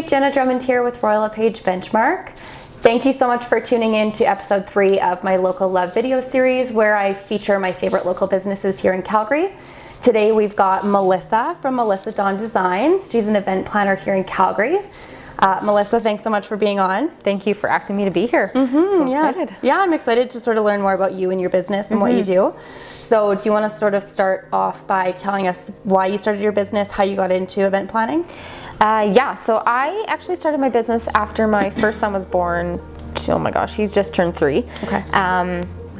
everybody, Jenna Drummond here with Royal LePage Benchmark. Thank you so much for tuning in to episode 3 of my Local Love video series where I feature my favorite local businesses here in Calgary. Today we've got Melissa from Melissa Dawn Designs. She's an event planner here in Calgary. Melissa, thanks so much for being on. Thank you for asking me to be here. So excited. Yeah, I'm excited to sort of learn more about you and your business and what you do. So do you want to sort of start off by telling us why you started your business, how you got into event planning? Yeah, so I actually started my business after my first son was born. Oh my gosh, he's just turned 3. Okay.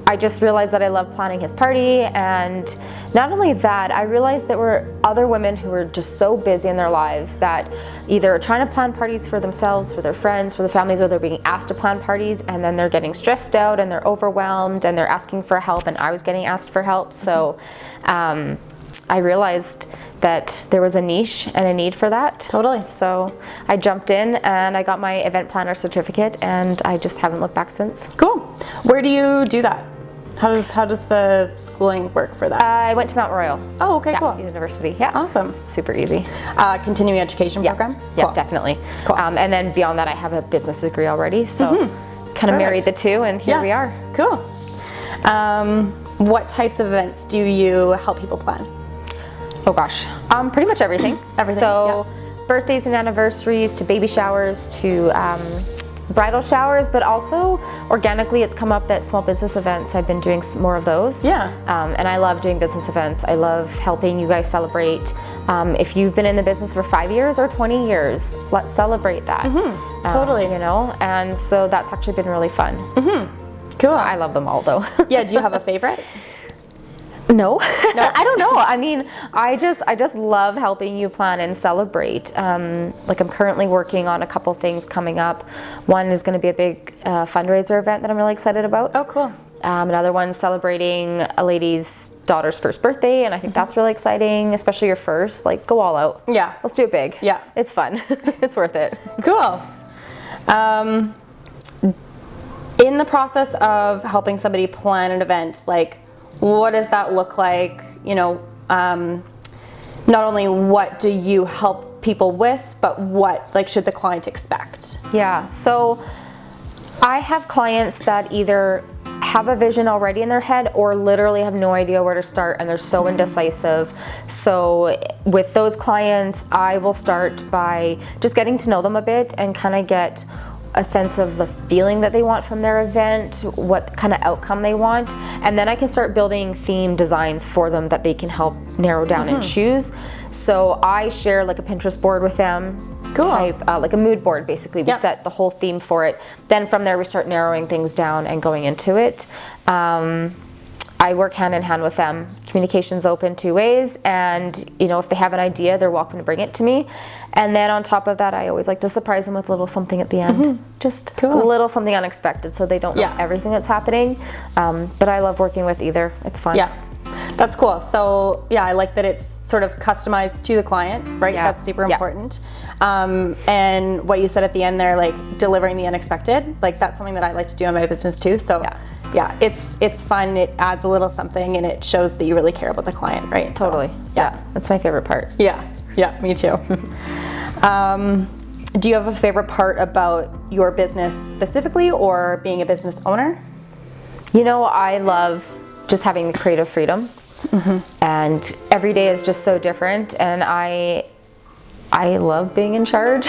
I just realized that I love planning his party, and not only that, I realized there were other women who were just so busy in their lives that either are trying to plan parties for themselves, for their friends, for the families, or they're being asked to plan parties, and then they're getting stressed out and they're overwhelmed and they're asking for help, and I was getting asked for help. So I realized that there was a niche and a need for that. Totally. So I jumped in and I got my event planner certificate, and I just haven't looked back since. Cool. Where do you do that? How does the schooling work for that? I went to Mount Royal. Oh, okay, cool. University. Yeah. Awesome. Super easy. Continuing education program? Yeah, Cool. Definitely. Cool. And then beyond that, I have a business degree already. So kind of married the two, and here we are. Cool. What types of events do you help people plan? Oh gosh, pretty much everything. Everything, So birthdays and anniversaries to baby showers to bridal showers, but also organically it's come up that small business events, I've been doing more of those. Yeah. And I love doing business events. I love helping you guys celebrate. If you've been in the business for 5 years or 20 years, let's celebrate that. Totally. You know, and so that's actually been really fun. Cool. I love them all though. Yeah, do you have a favorite? No, I don't know. I mean, I just love helping you plan and celebrate. Like I'm currently working on a couple things coming up. One is going to be a big fundraiser event that I'm really excited about. Oh, cool. Another one's celebrating a lady's daughter's first birthday, and I think that's really exciting, especially your first. Like, go all out. Yeah. Let's do it big. Yeah. It's fun. It's worth it. Cool. In the process of helping somebody plan an event, like, what does that look like? You know, not only what do you help people with, but what, like, should the client expect? Yeah, so I have clients that either have a vision already in their head or literally have no idea where to start, and they're so indecisive. So with those clients, I will start by just getting to know them a bit and kind of get a sense of the feeling that they want from their event, what kind of outcome they want, and then I can start building theme designs for them that they can help narrow down and choose. So I share like a Pinterest board with them, like a mood board basically. We set the whole theme for it. Then from there we start narrowing things down and going into it. I work hand in hand with them. Communication's open 2 ways, and you know, if they have an idea, they're welcome to bring it to me. And then on top of that, I always like to surprise them with a little something at the end. Just a little something unexpected, so they don't know everything that's happening. But I love working with either. It's fun. Yeah, that's cool. So yeah, I like that it's sort of customized to the client, right? Yeah. That's super important. And what you said at the end there, like delivering the unexpected, like that's something that I like to do in my business too. So yeah, it's fun. It adds a little something, and it shows that you really care about the client, right? Totally. So, Yeah, that's my favorite part. Yeah, me too. Do you have a favorite part about your business specifically, or being a business owner? You know, I love just having the creative freedom, and every day is just so different, and I love being in charge.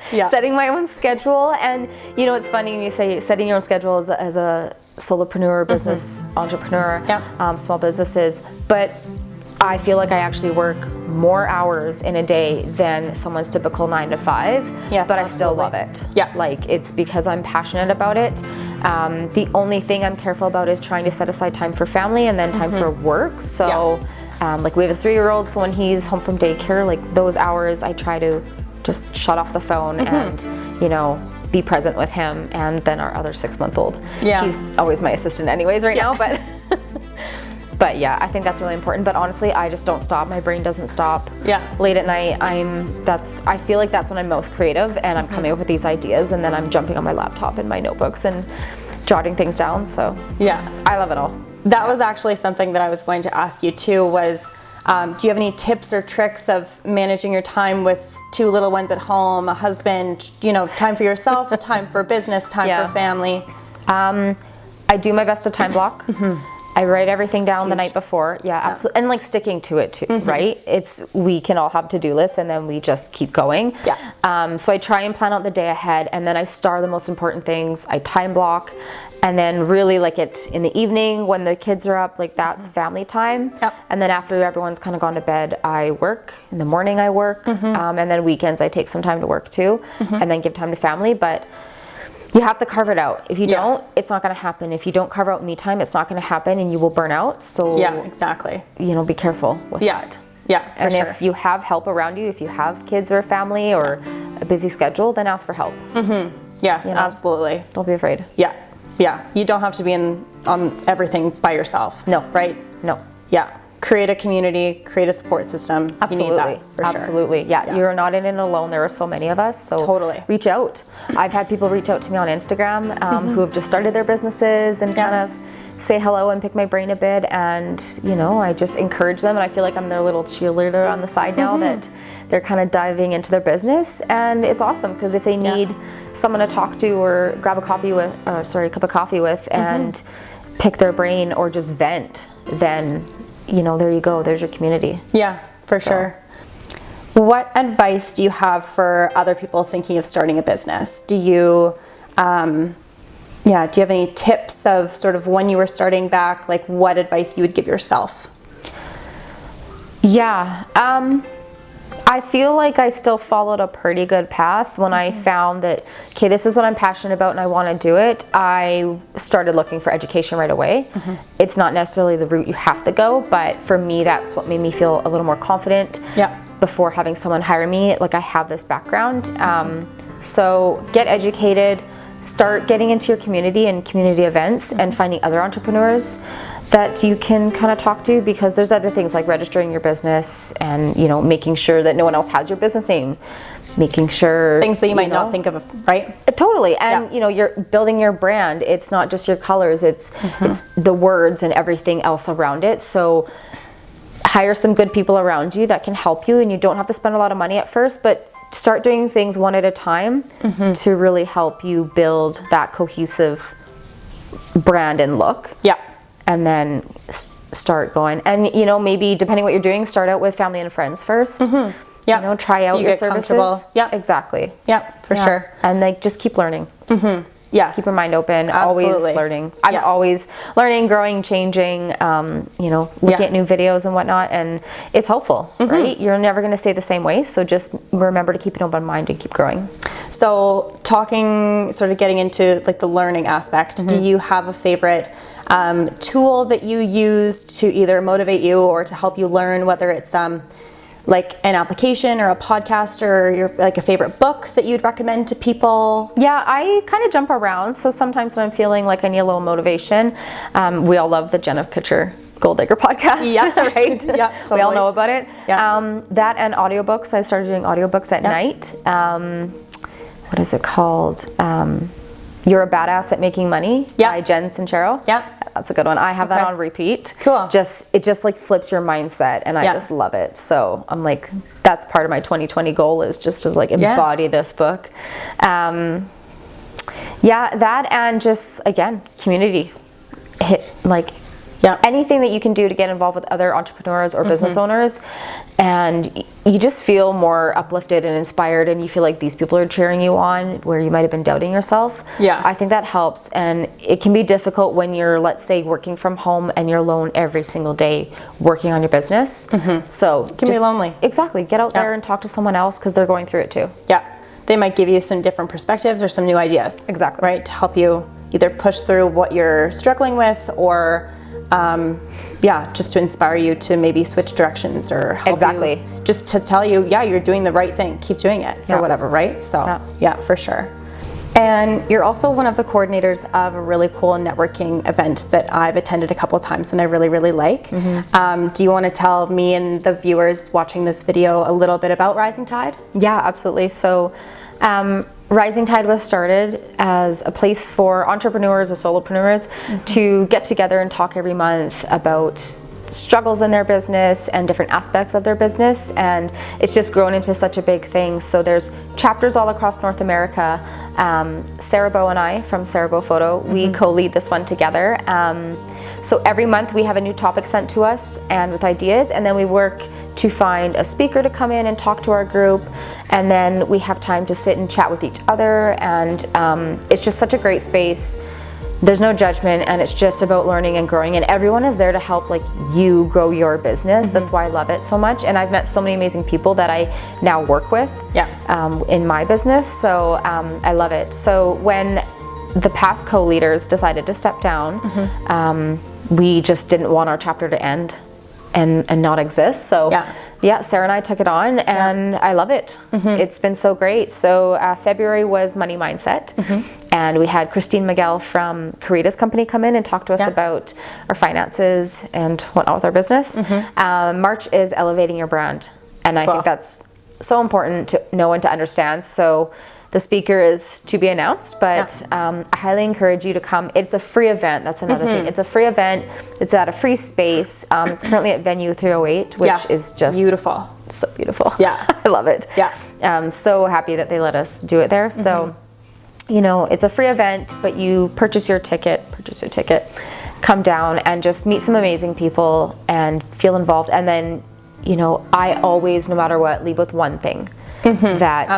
Setting my own schedule. And you know, it's funny when you say setting your own schedule as a solopreneur, business entrepreneur, small businesses, but I feel like I actually work more hours in a day than someone's typical 9 to 5, Yes, but I still love it. Yeah. Like, it's because I'm passionate about it. The only thing I'm careful about is trying to set aside time for family and then time for work. So like we have a 3-year-old, so when he's home from daycare, like those hours I try to just shut off the phone and, you know, be present with him. And then our other 6-month-old. Yeah. He's always my assistant anyways right now, but but yeah, I think that's really important. But honestly, I just don't stop. My brain doesn't stop. Yeah. Late at night, I feel like that's when I'm most creative, and I'm coming up with these ideas, and then I'm jumping on my laptop and my notebooks and jotting things down. So yeah, I love it all. That was actually something that I was going to ask you too, was Do you have any tips or tricks of managing your time with 2 little ones at home, a husband, time for yourself, time for business, time for family? I do my best to time block. I write everything down the night before. Yeah, absolutely. And like sticking to it too, right? We can all have to-do lists and then we just keep going. Yeah. So I try and plan out the day ahead, and then I star the most important things. I time block, and then really like it in the evening when the kids are up, like that's family time. Yep. And then after everyone's kind of gone to bed, I work. In the morning I work, and then weekends I take some time to work too, and then give time to family. But you have to carve it out. If you don't, it's not going to happen. If you don't carve out me time, it's not going to happen, and you will burn out. So yeah, exactly. Be careful with that. Yeah, for and sure. if you have help around you, if you have kids or a family or a busy schedule, then ask for help. Yes, absolutely. Don't be afraid. Yeah. You don't have to be on everything by yourself. No. Right? No. Yeah. Create a community, create a support system. Absolutely. You need that, for sure. Absolutely. Yeah, you're not in it alone. There are so many of us. So totally. Reach out. I've had people reach out to me on Instagram who have just started their businesses and kind of say hello and pick my brain a bit. And, I just encourage them. And I feel like I'm their little cheerleader on the side now that they're kind of diving into their business. And it's awesome because if they need someone to talk to or grab a cup of coffee with and pick their brain or just vent, then there you go. There's your community. Yeah, for sure. What advice do you have for other people thinking of starting a business? Do you have any tips of sort of when you were starting back, like what advice you would give yourself? Yeah. I feel like I still followed a pretty good path when I found that, okay, this is what I'm passionate about and I want to do it. I started looking for education right away. It's not necessarily the route you have to go, but for me, that's what made me feel a little more confident before having someone hire me. Like I have this background. So get educated, start getting into your community and community events and finding other entrepreneurs that you can kind of talk to, because there's other things like registering your business and making sure that no one else has your business name, making sure things that you might not think of, right? Totally. And you're building your brand. It's not just your colors, it's the words and everything else around it. So hire some good people around you that can help you, and you don't have to spend a lot of money at first, but start doing things one at a time to really help you build that cohesive brand and look. And then start going. And, maybe depending what you're doing, start out with family and friends first. Try out your services. Exactly. For sure. And just keep learning. Yes. Keep your mind open. Absolutely. Always learning. I'm always learning, growing, changing, looking at new videos and whatnot. And it's helpful, right? You're never going to stay the same way. So just remember to keep an open mind and keep growing. So getting into like the learning aspect, do you have a favorite tool that you use to either motivate you or to help you learn, whether it's like an application or a podcast or like a favorite book that you'd recommend to people? Yeah, I kind of jump around. So sometimes when I'm feeling like I need a little motivation, we all love the Jenna Kutcher Gold Digger podcast, right? Totally. We all know about it. That and audiobooks. I started doing audiobooks at night. What is it called? You're a Badass at Making Money by Jen Sincero. That's a good one. I have that on repeat. Cool. It just like flips your mindset, and I just love it. So I'm like, that's part of my 2020 goal, is just to like embody this book. That and just again, community. Anything that you can do to get involved with other entrepreneurs or business owners, and you just feel more uplifted and inspired, and you feel like these people are cheering you on where you might have been doubting yourself. I think that helps. And it can be difficult when you're, let's say, working from home and you're alone every single day working on your business. So it can be lonely. Exactly. Get out there and talk to someone else, because they're going through it too. They might give you some different perspectives or some new ideas. Exactly. Right, to help you either push through what you're struggling with, or just to inspire you to maybe switch directions, or help you, just to tell you, you're doing the right thing, keep doing it, or whatever, right? So for sure. And you're also one of the coordinators of a really cool networking event that I've attended a couple of times and I really, really like. Do you want to tell me and the viewers watching this video a little bit about Rising Tide? Yeah, absolutely. So Rising Tide was started as a place for entrepreneurs or solopreneurs to get together and talk every month about struggles in their business and different aspects of their business, and it's just grown into such a big thing. So there's chapters all across North America. Sarah Bow and I from Sarah Bow Photo, we co-lead this one together. So every month we have a new topic sent to us and with ideas, and then we work to find a speaker to come in and talk to our group, and then we have time to sit and chat with each other, and it's just such a great space. There's no judgment, and it's just about learning and growing, and everyone is there to help like you grow your business. That's why I love it so much, and I've met so many amazing people that I now work with in my business, so I love it. So when the past co-leaders decided to step down, we just didn't want our chapter to end and not exist. So Sarah and I took it on, and I love it. It's been so great. So February was Money Mindset, and we had Christine Miguel from Carita's company come in and talk to us about our finances and whatnot with our business. March is Elevating Your Brand, and I think that's so important to know and to understand. So the speaker is to be announced, but I highly encourage you to come. It's a free event. That's another thing. It's a free event. It's at a free space. It's currently at Venue 308, which is just beautiful. So beautiful. Yeah. I love it. Yeah. I'm so happy that they let us do it there. So, you know, it's a free event, but you purchase your ticket, come down and just meet some amazing people and feel involved. And then, you know, I always, no matter what, leave with one thing. That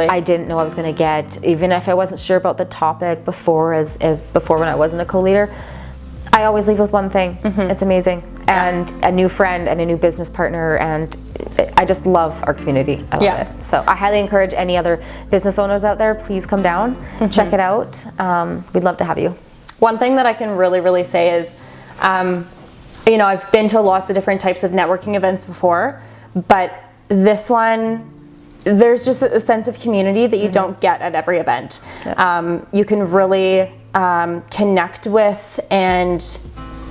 I didn't know I was going to get, even if I wasn't sure about the topic before, as before when I wasn't a co-leader. I always leave with one thing. It's amazing, and a new friend and a new business partner, and I just love our community. I love it. So I highly encourage any other business owners out there, please come down, check it out. We'd love to have you. One thing that I can really say is, you know, I've been to lots of different types of networking events before, but this one, there's just a sense of community that you don't get at every event. You can really connect with and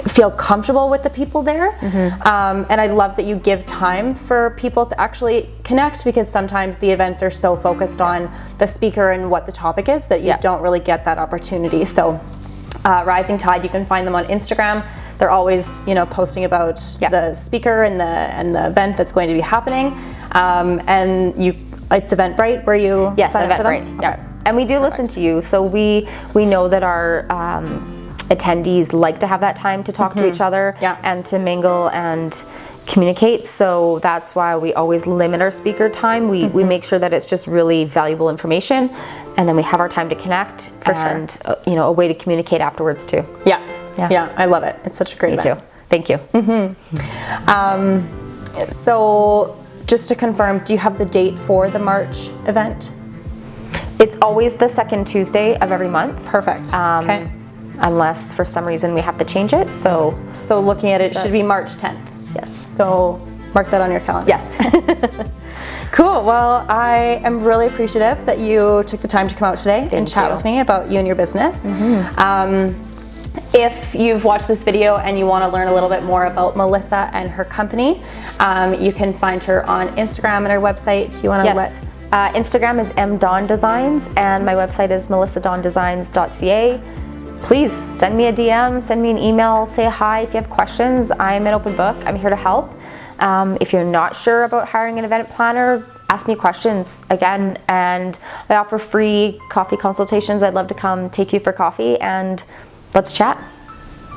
feel comfortable with the people there. And I love that you give time for people to actually connect, because sometimes the events are so focused on the speaker and what the topic is that you don't really get that opportunity. So Rising Tide, you can find them on Instagram. They're always, you know, posting about the speaker and the event that's going to be happening. And it's Eventbrite where you sign up for them? Okay. And we do listen to you, so we know that our attendees like to have that time to talk to each other and to mingle and communicate. So that's why we always limit our speaker time. We make sure that it's just really valuable information, and then we have our time to connect and you know, a way to communicate afterwards too. Yeah, I love it. It's such a great event. Me too. Thank you. So just to confirm, do you have the date for the March event? It's always the second Tuesday of every month. Perfect. Okay. Unless for some reason we have to change it. So looking at it, should be March 10th. Yes. So mark that on your calendar. Yes. Cool. Well, I am really appreciative that you took the time to come out today and chat with me about you and your business. If you've watched this video and you want to learn a little bit more about Melissa and her company, you can find her on Instagram and her website. Do you want to let... Instagram is mdawndesigns, and my website is melissadondesigns.ca. Please send me a DM, send me an email, say hi if you have questions. I'm an open book. I'm here to help. If you're not sure about hiring an event planner, ask me questions again, and I offer free coffee consultations. I'd love to come take you for coffee and let's chat.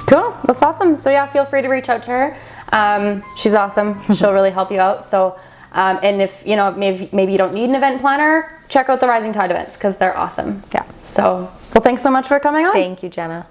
Cool, that's awesome. So yeah, feel free to reach out to her. She's awesome. She'll really help you out. So, and if you know, maybe you don't need an event planner, check out the Rising Tide events because they're awesome. Yeah. So, well, thanks so much for coming on. Thank you, Jenna.